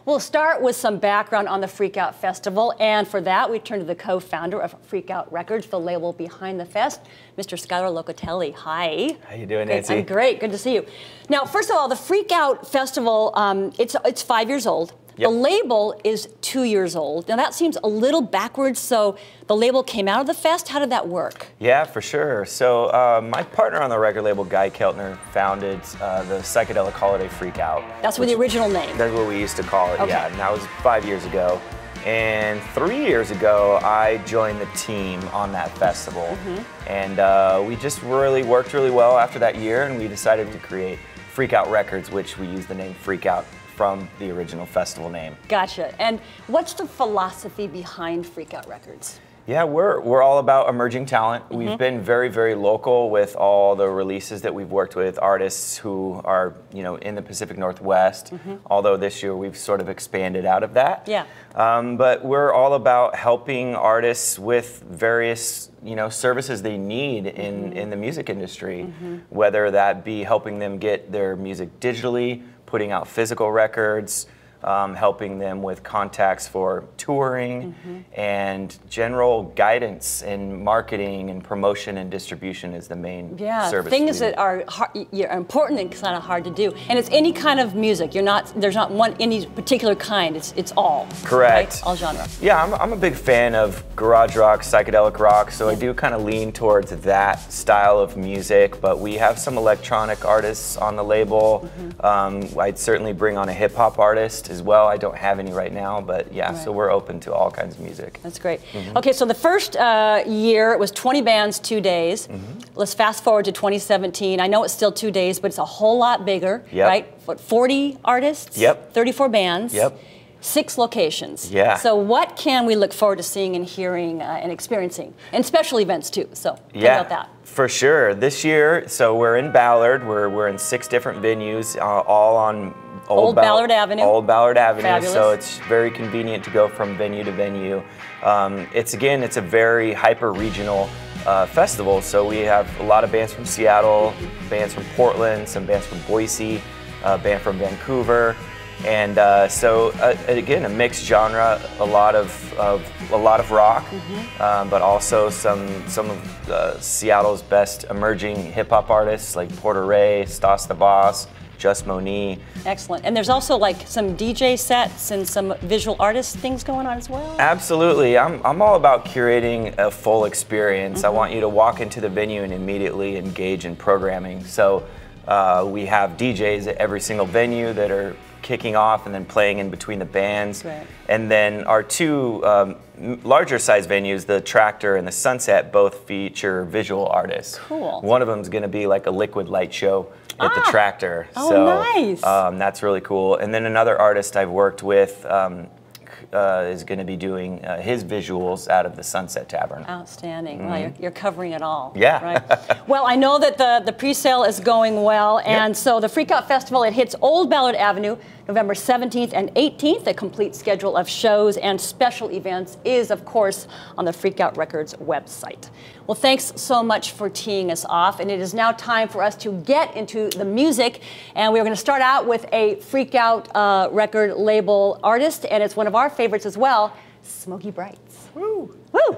We'll start with some background on the Freakout Festival, and for that we turn to the co-founder of Freakout Records, the label behind the fest, Mr. Skyler Locatelli. Hi. How you doing, Great. Nancy? I'm great. Good to see you. Now, first of all, the Freakout Festival, it's 5 years old. Yep. The label is 2 years old. Now that seems a little backwards, so the label came out of the fest. How did that work? Yeah, for sure. So my partner on the record label, Guy Keltner, founded the psychedelic holiday Freakout. That's what the original name. That's what we used to call it, Okay. yeah. And that was 5 years ago. And 3 years ago, I joined the team on that festival. And we just really worked really well after that year, and we decided to create Freakout Records, which we use the name Freakout from the original festival name. Gotcha. And what's the philosophy behind Freakout Records? Yeah, we're all about emerging talent. We've been very, very local with all the releases that we've worked with artists who are, in the Pacific Northwest. Although this year we've sort of expanded out of that. Yeah. But we're all about helping artists with various, services they need in the music industry, whether that be helping them get their music digitally, putting out physical records, helping them with contacts for touring, and general guidance in marketing and promotion and distribution is the main service. Things that are important and kind of hard to do. And it's any kind of music. There's not any particular kind. It's all. Correct. Right? All genre. Yeah, I'm a big fan of garage rock, psychedelic rock, so I do kind of lean towards that style of music, but we have some electronic artists on the label. I'd certainly bring on a hip hop artist as well. I don't have any right now, but yeah, so we're open to all kinds of music. That's great. Okay, so the first year, it was 20 bands, 2 days. Let's fast forward to 2017. I know it's still 2 days, but it's a whole lot bigger, right? What, 40 artists? 34 bands? 6 locations. So what can we look forward to seeing and hearing and experiencing? And special events too, so think about that. For sure. This year, so we're in Ballard. We're in 6 different venues, all on Old Ballard Avenue. Old Ballard Avenue. Fabulous. So it's very convenient to go from venue to venue. It's a very hyper-regional festival. So we have a lot of bands from Seattle, bands from Portland, some bands from Boise, a band from Vancouver. And again, a mixed genre, a lot of rock, but also some of Seattle's best emerging hip hop artists like Porter Ray, Stas the Boss, Just Moni. Excellent. And there's also like some DJ sets and some visual artist things going on as well? Absolutely. I'm all about curating a full experience. I want you to walk into the venue and immediately engage in programming. So we have DJs at every single venue that are kicking off and then playing in between the bands. And then our 2 larger size venues, the Tractor and the Sunset, both feature visual artists. Cool. One of them is going to be like a liquid light show at the Tractor. Nice. That's really cool. And then another artist I've worked with is going to be doing his visuals out of the Sunset Tavern. Outstanding. Well, you're covering it all. Yeah. Right. Well, I know that the pre-sale is going well, and so the Freakout Festival, it hits Old Ballard Avenue November 17th and 18th. A complete schedule of shows and special events is, of course, on the Freakout Records website. Well, thanks so much for teeing us off, and it is now time for us to get into the music, and we're going to start out with a Freakout record label artist, and it's one of our favorites as well, Smokey Brights. Woo! Woo!